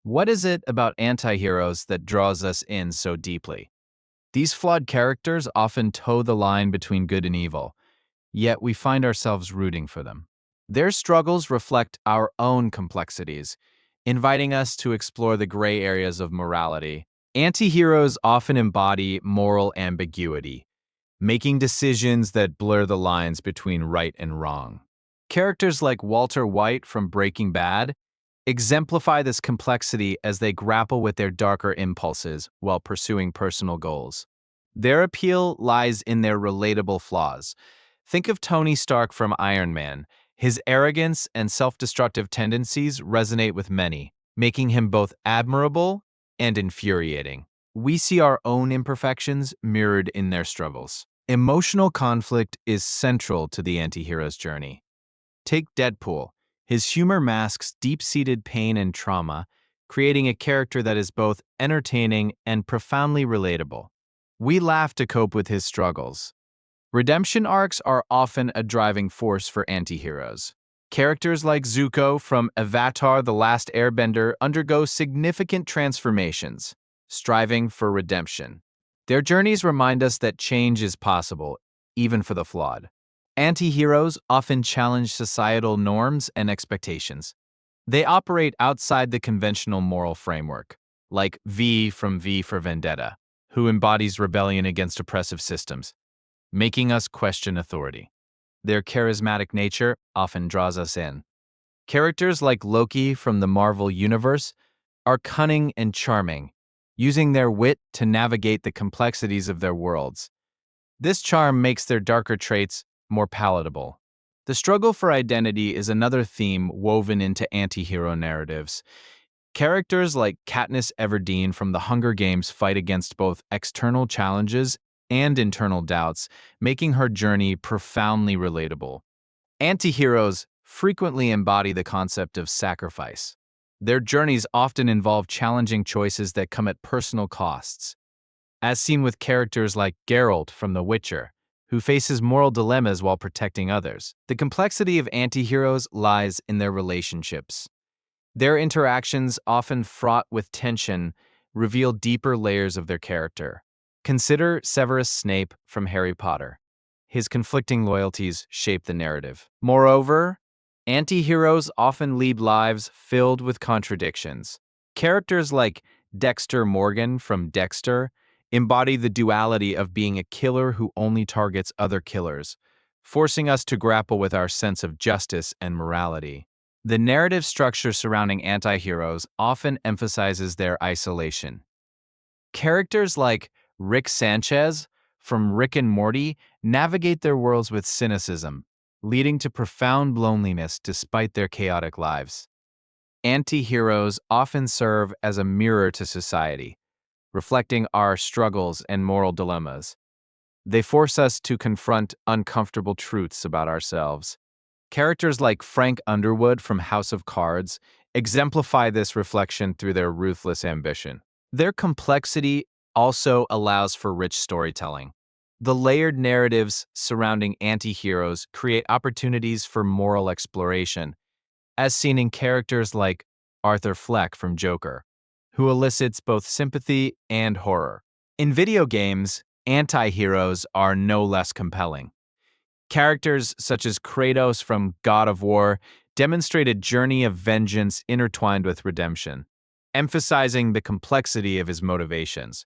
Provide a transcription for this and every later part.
What is it about anti-heroes that draws us in so deeply? These flawed characters often toe the line between good and evil, yet we find ourselves rooting for them. Their struggles reflect our own complexities, inviting us to explore the gray areas of morality. Anti-heroes often embody moral ambiguity, making decisions that blur the lines between right and wrong. Characters like Walter White from Breaking Bad exemplify this complexity as they grapple with their darker impulses while pursuing personal goals. Their appeal lies in their relatable flaws. Think of Tony Stark from Iron Man. His arrogance and self-destructive tendencies resonate with many, making him both admirable and infuriating. We see our own imperfections mirrored in their struggles. Emotional conflict is central to the antihero's journey. Take Deadpool. His humor masks deep-seated pain and trauma, creating a character that is both entertaining and profoundly relatable. We laugh to cope with his struggles. Redemption arcs are often a driving force for antiheroes. Characters like Zuko from Avatar: The Last Airbender undergo significant transformations, striving for redemption. Their journeys remind us that change is possible, even for the flawed. Anti-heroes often challenge societal norms and expectations. They operate outside the conventional moral framework, like V from V for Vendetta, who embodies rebellion against oppressive systems, making us question authority. Their charismatic nature often draws us in. Characters like Loki from the Marvel Universe are cunning and charming, using their wit to navigate the complexities of their worlds. This charm makes their darker traits more palatable. The struggle for identity is another theme woven into anti-hero narratives. Characters like Katniss Everdeen from The Hunger Games fight against both external challenges and internal doubts, making her journey profoundly relatable. Anti-heroes frequently embody the concept of sacrifice. Their journeys often involve challenging choices that come at personal costs, as seen with characters like Geralt from The Witcher, who faces moral dilemmas while protecting others. The complexity of anti-heroes lies in their relationships. Their interactions, often fraught with tension, reveal deeper layers of their character. Consider Severus Snape from Harry Potter. His conflicting loyalties shape the narrative. Moreover, anti-heroes often lead lives filled with contradictions. Characters like Dexter Morgan from Dexter embody the duality of being a killer who only targets other killers, forcing us to grapple with our sense of justice and morality. The narrative structure surrounding anti-heroes often emphasizes their isolation. Characters like Rick Sanchez from Rick and Morty navigate their worlds with cynicism, leading to profound loneliness despite their chaotic lives. Anti-heroes often serve as a mirror to society, reflecting our struggles and moral dilemmas. They force us to confront uncomfortable truths about ourselves. Characters like Frank Underwood from House of Cards exemplify this reflection through their ruthless ambition. Their complexity also allows for rich storytelling. The layered narratives surrounding anti-heroes create opportunities for moral exploration, as seen in characters like Arthur Fleck from Joker, who elicits both sympathy and horror. In video games, anti-heroes are no less compelling. Characters such as Kratos from God of War demonstrate a journey of vengeance intertwined with redemption, emphasizing the complexity of his motivations.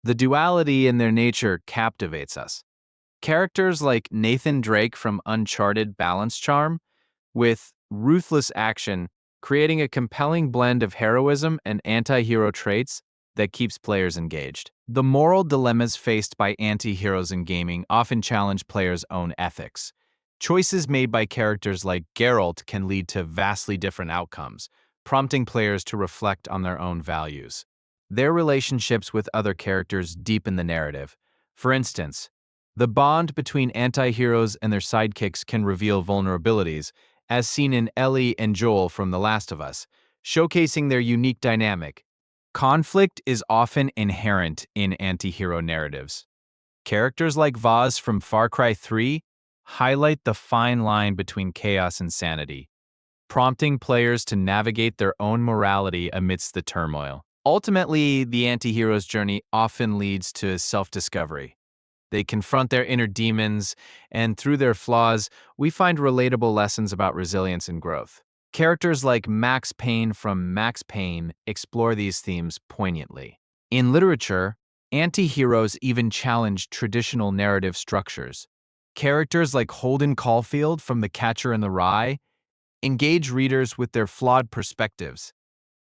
The duality in their nature captivates us. Characters like Nathan Drake from Uncharted balance charm with ruthless action, creating a compelling blend of heroism and anti-hero traits that keeps players engaged. The moral dilemmas faced by anti-heroes in gaming often challenge players' own ethics. Choices made by characters like Geralt can lead to vastly different outcomes, prompting players to reflect on their own values. Their relationships with other characters deepen the narrative. For instance, the bond between anti-heroes and their sidekicks can reveal vulnerabilities, as seen in Ellie and Joel from The Last of Us, showcasing their unique dynamic. Conflict is often inherent in anti-hero narratives. Characters like Vaz from Far Cry 3 highlight the fine line between chaos and sanity, prompting players to navigate their own morality amidst the turmoil. Ultimately, the anti-hero's journey often leads to self-discovery. They confront their inner demons, and through their flaws, we find relatable lessons about resilience and growth. Characters like Max Payne from Max Payne explore these themes poignantly. In literature, anti-heroes even challenge traditional narrative structures. Characters like Holden Caulfield from The Catcher in the Rye engage readers with their flawed perspectives,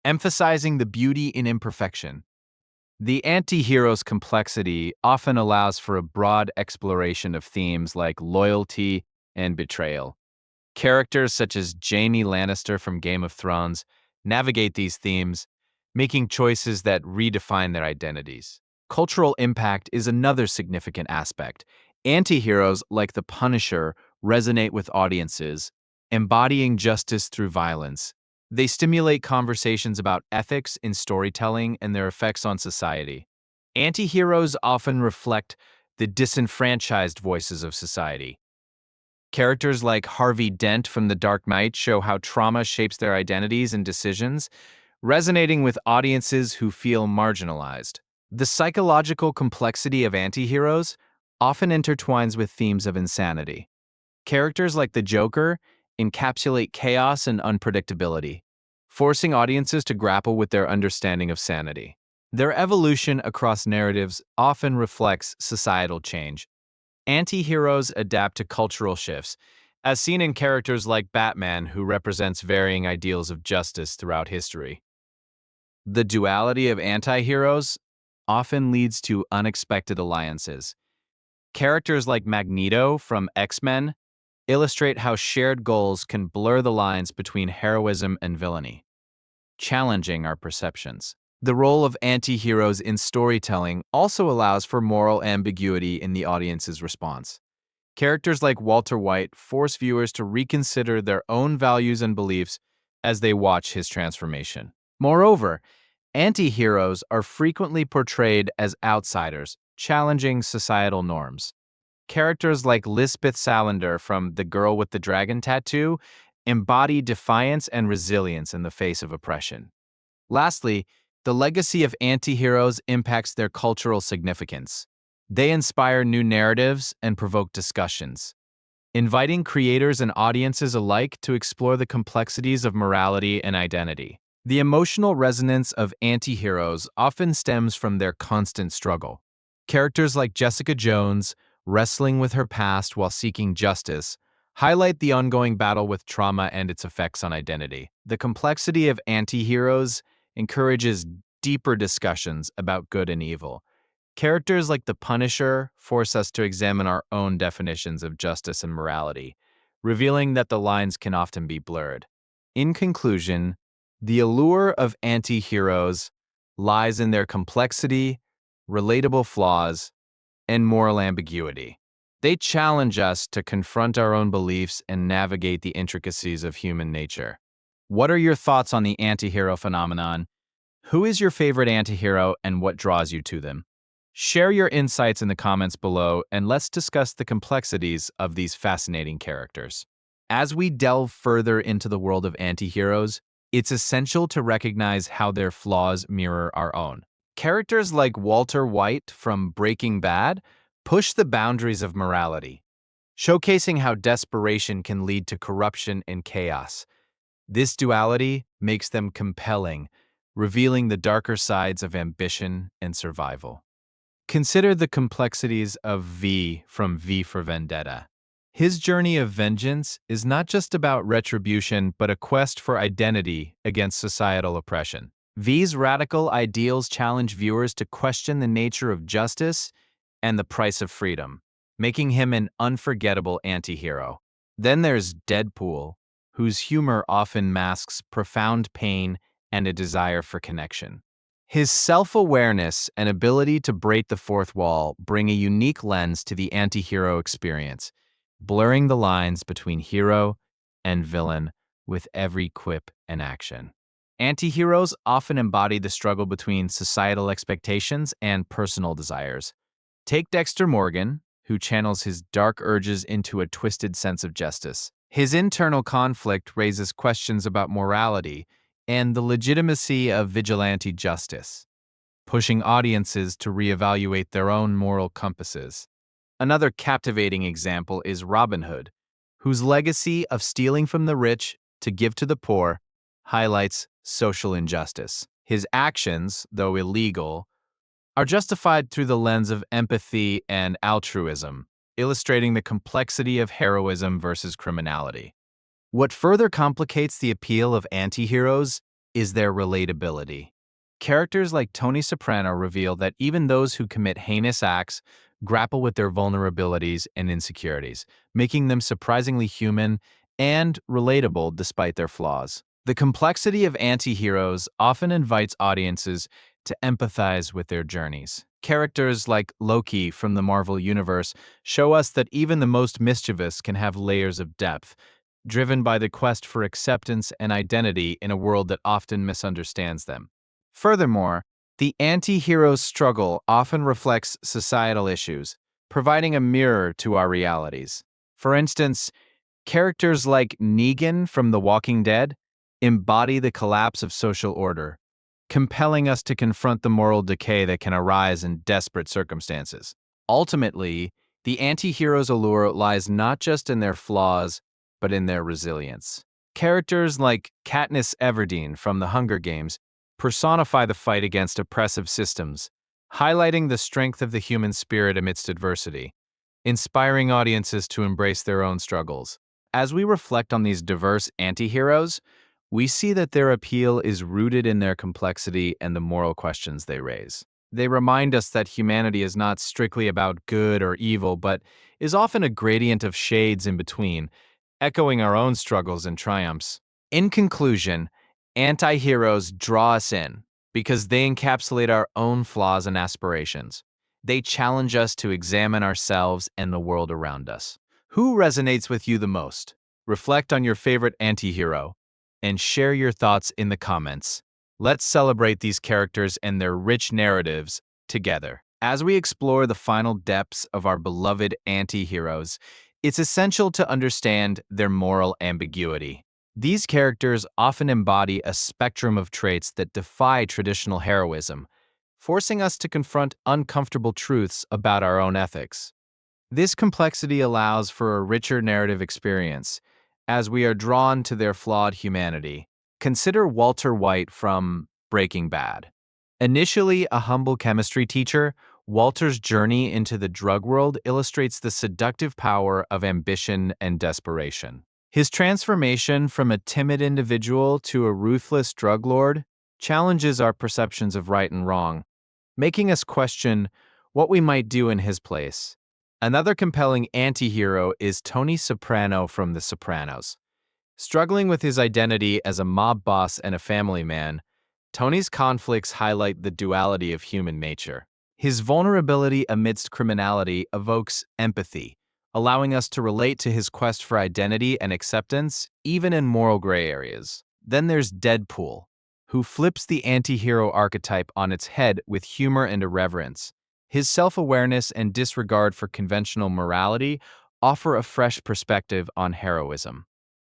emphasizing the beauty in imperfection. The anti-hero's complexity often allows for a broad exploration of themes like loyalty and betrayal. Characters such as Jaime Lannister from Game of Thrones navigate these themes, making choices that redefine their identities. Cultural impact is another significant aspect. Anti-heroes like the Punisher resonate with audiences, embodying justice through violence. They stimulate conversations about ethics in storytelling and their effects on society. Anti-heroes often reflect the disenfranchised voices of society. Characters like Harvey Dent from The Dark Knight show how trauma shapes their identities and decisions, resonating with audiences who feel marginalized. The psychological complexity of anti-heroes often intertwines with themes of insanity. Characters like the Joker encapsulate chaos and unpredictability, forcing audiences to grapple with their understanding of sanity. Their evolution across narratives often reflects societal change. Anti-heroes adapt to cultural shifts, as seen in characters like Batman, who represents varying ideals of justice throughout history. The duality of anti-heroes often leads to unexpected alliances. Characters like Magneto from X-Men illustrate how shared goals can blur the lines between heroism and villainy, challenging our perceptions. The role of anti-heroes in storytelling also allows for moral ambiguity in the audience's response. Characters like Walter White force viewers to reconsider their own values and beliefs as they watch his transformation. Moreover, anti-heroes are frequently portrayed as outsiders, challenging societal norms. Characters like Lisbeth Salander from The Girl with the Dragon Tattoo embody defiance and resilience in the face of oppression. Lastly, the legacy of anti-heroes impacts their cultural significance. They inspire new narratives and provoke discussions, inviting creators and audiences alike to explore the complexities of morality and identity. The emotional resonance of anti-heroes often stems from their constant struggle. Characters like Jessica Jones, wrestling with her past while seeking justice, highlight the ongoing battle with trauma and its effects on identity. The complexity of anti-heroes encourages deeper discussions about good and evil. Characters like the Punisher force us to examine our own definitions of justice and morality, revealing that the lines can often be blurred. In conclusion, the allure of anti-heroes lies in their complexity, relatable flaws, and moral ambiguity. They challenge us to confront our own beliefs and navigate the intricacies of human nature. What are your thoughts on the anti-hero phenomenon? Who is your favorite anti-hero and what draws you to them? Share your insights in the comments below and let's discuss the complexities of these fascinating characters. As we delve further into the world of anti-heroes, it's essential to recognize how their flaws mirror our own. Characters like Walter White from Breaking Bad push the boundaries of morality, showcasing how desperation can lead to corruption and chaos. This duality makes them compelling, revealing the darker sides of ambition and survival. Consider the complexities of V from V for Vendetta. His journey of vengeance is not just about retribution, but a quest for identity against societal oppression. V's radical ideals challenge viewers to question the nature of justice and the price of freedom, making him an unforgettable anti-hero. Then there's Deadpool, whose humor often masks profound pain and a desire for connection. His self-awareness and ability to break the fourth wall bring a unique lens to the anti-hero experience, blurring the lines between hero and villain with every quip and action. Anti-heroes often embody the struggle between societal expectations and personal desires. Take Dexter Morgan, who channels his dark urges into a twisted sense of justice. His internal conflict raises questions about morality and the legitimacy of vigilante justice, pushing audiences to reevaluate their own moral compasses. Another captivating example is Robin Hood, whose legacy of stealing from the rich to give to the poor highlights social injustice. His actions, though illegal, are justified through the lens of empathy and altruism, illustrating the complexity of heroism versus criminality. What further complicates the appeal of antiheroes is their relatability. Characters like Tony Soprano reveal that even those who commit heinous acts grapple with their vulnerabilities and insecurities, making them surprisingly human and relatable despite their flaws. The complexity of antiheroes often invites audiences to empathize with their journeys. Characters like Loki from the Marvel Universe show us that even the most mischievous can have layers of depth, driven by the quest for acceptance and identity in a world that often misunderstands them. Furthermore, the anti-hero's struggle often reflects societal issues, providing a mirror to our realities. For instance, characters like Negan from The Walking Dead embody the collapse of social order, compelling us to confront the moral decay that can arise in desperate circumstances. Ultimately, the anti-hero's allure lies not just in their flaws, but in their resilience. Characters like Katniss Everdeen from The Hunger Games personify the fight against oppressive systems, highlighting the strength of the human spirit amidst adversity, inspiring audiences to embrace their own struggles. As we reflect on these diverse anti-heroes, we see that their appeal is rooted in their complexity and the moral questions they raise. They remind us that humanity is not strictly about good or evil, but is often a gradient of shades in between, echoing our own struggles and triumphs. In conclusion, anti-heroes draw us in because they encapsulate our own flaws and aspirations. They challenge us to examine ourselves and the world around us. Who resonates with you the most? Reflect on your favorite anti-hero and share your thoughts in the comments. Let's celebrate these characters and their rich narratives together. As we explore the final depths of our beloved anti-heroes, it's essential to understand their moral ambiguity. These characters often embody a spectrum of traits that defy traditional heroism, forcing us to confront uncomfortable truths about our own ethics. This complexity allows for a richer narrative experience, as we are drawn to their flawed humanity. Consider Walter White from Breaking Bad. Initially a humble chemistry teacher, Walter's journey into the drug world illustrates the seductive power of ambition and desperation. His transformation from a timid individual to a ruthless drug lord challenges our perceptions of right and wrong, making us question what we might do in his place. Another compelling anti-hero is Tony Soprano from The Sopranos. Struggling with his identity as a mob boss and a family man, Tony's conflicts highlight the duality of human nature. His vulnerability amidst criminality evokes empathy, allowing us to relate to his quest for identity and acceptance, even in moral gray areas. Then there's Deadpool, who flips the anti-hero archetype on its head with humor and irreverence. His self-awareness and disregard for conventional morality offer a fresh perspective on heroism.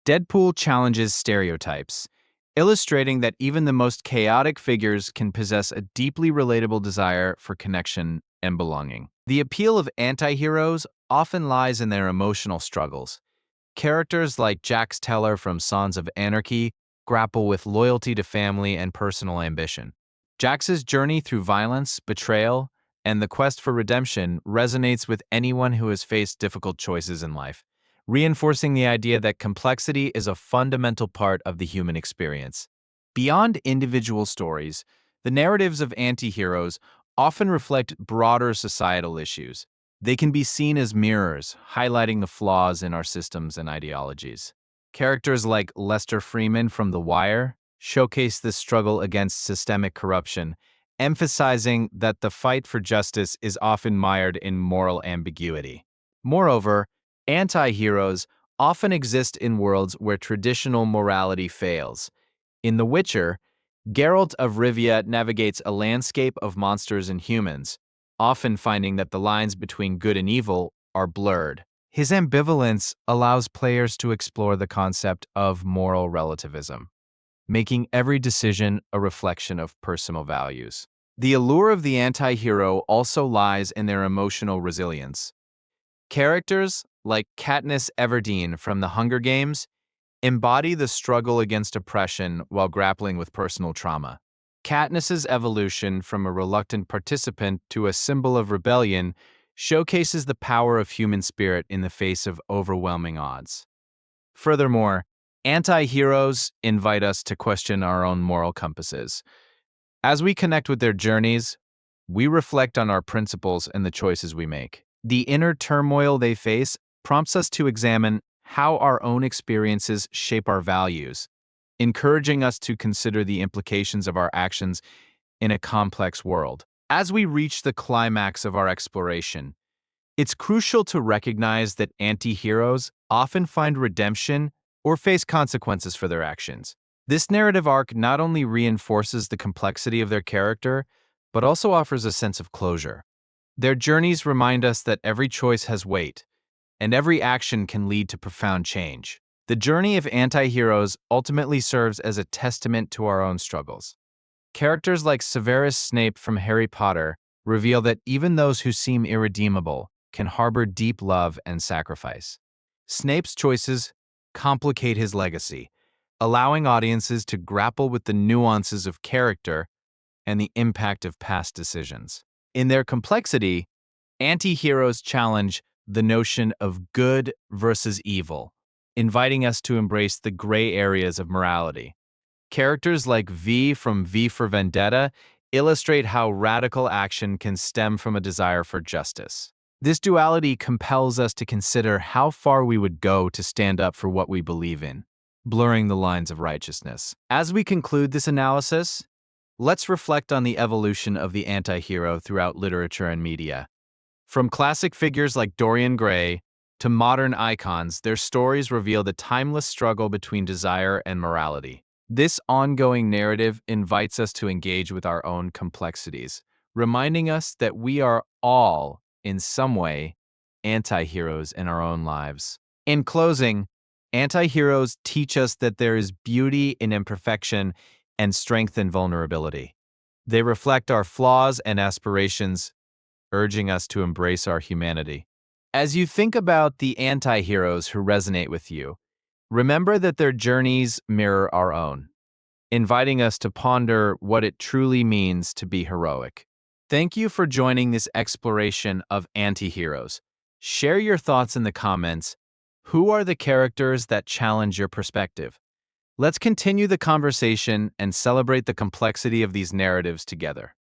Deadpool challenges stereotypes, illustrating that even the most chaotic figures can possess a deeply relatable desire for connection and belonging. The appeal of anti-heroes often lies in their emotional struggles. Characters like Jax Teller from Sons of Anarchy grapple with loyalty to family and personal ambition. Jax's journey through violence, betrayal, and the quest for redemption resonates with anyone who has faced difficult choices in life, reinforcing the idea that complexity is a fundamental part of the human experience. Beyond individual stories, the narratives of anti-heroes often reflect broader societal issues. They can be seen as mirrors, highlighting the flaws in our systems and ideologies. Characters like Lester Freeman from The Wire showcase this struggle against systemic corruption, emphasizing that the fight for justice is often mired in moral ambiguity. Moreover, anti-heroes often exist in worlds where traditional morality fails. In The Witcher, Geralt of Rivia navigates a landscape of monsters and humans, often finding that the lines between good and evil are blurred. His ambivalence allows players to explore the concept of moral relativism, making every decision a reflection of personal values. The allure of the anti-hero also lies in their emotional resilience. Characters like Katniss Everdeen from The Hunger Games embody the struggle against oppression while grappling with personal trauma. Katniss's evolution from a reluctant participant to a symbol of rebellion showcases the power of human spirit in the face of overwhelming odds. Furthermore, anti-heroes invite us to question our own moral compasses. As we connect with their journeys, we reflect on our principles and the choices we make. The inner turmoil they face prompts us to examine how our own experiences shape our values, encouraging us to consider the implications of our actions in a complex world. As we reach the climax of our exploration, it's crucial to recognize that anti-heroes often find redemption or face consequences for their actions. This narrative arc not only reinforces the complexity of their character, but also offers a sense of closure. Their journeys remind us that every choice has weight, and every action can lead to profound change. The journey of anti-heroes ultimately serves as a testament to our own struggles. Characters like Severus Snape from Harry Potter reveal that even those who seem irredeemable can harbor deep love and sacrifice. Snape's choices complicate his legacy, allowing audiences to grapple with the nuances of character and the impact of past decisions. In their complexity, anti-heroes challenge the notion of good versus evil, inviting us to embrace the gray areas of morality. Characters like V from V for Vendetta illustrate how radical action can stem from a desire for justice. This duality compels us to consider how far we would go to stand up for what we believe in, blurring the lines of righteousness. As we conclude this analysis, let's reflect on the evolution of the anti-hero throughout literature and media. From classic figures like Dorian Gray to modern icons, their stories reveal the timeless struggle between desire and morality. This ongoing narrative invites us to engage with our own complexities, reminding us that we are all, in some way, anti-heroes in our own lives. In closing, anti-heroes teach us that there is beauty in imperfection and strength in vulnerability. They reflect our flaws and aspirations, urging us to embrace our humanity. As you think about the anti-heroes who resonate with you, remember that their journeys mirror our own, inviting us to ponder what it truly means to be heroic. Thank you for joining this exploration of anti-heroes. Share your thoughts in the comments. Who are the characters that challenge your perspective? Let's continue the conversation and celebrate the complexity of these narratives together.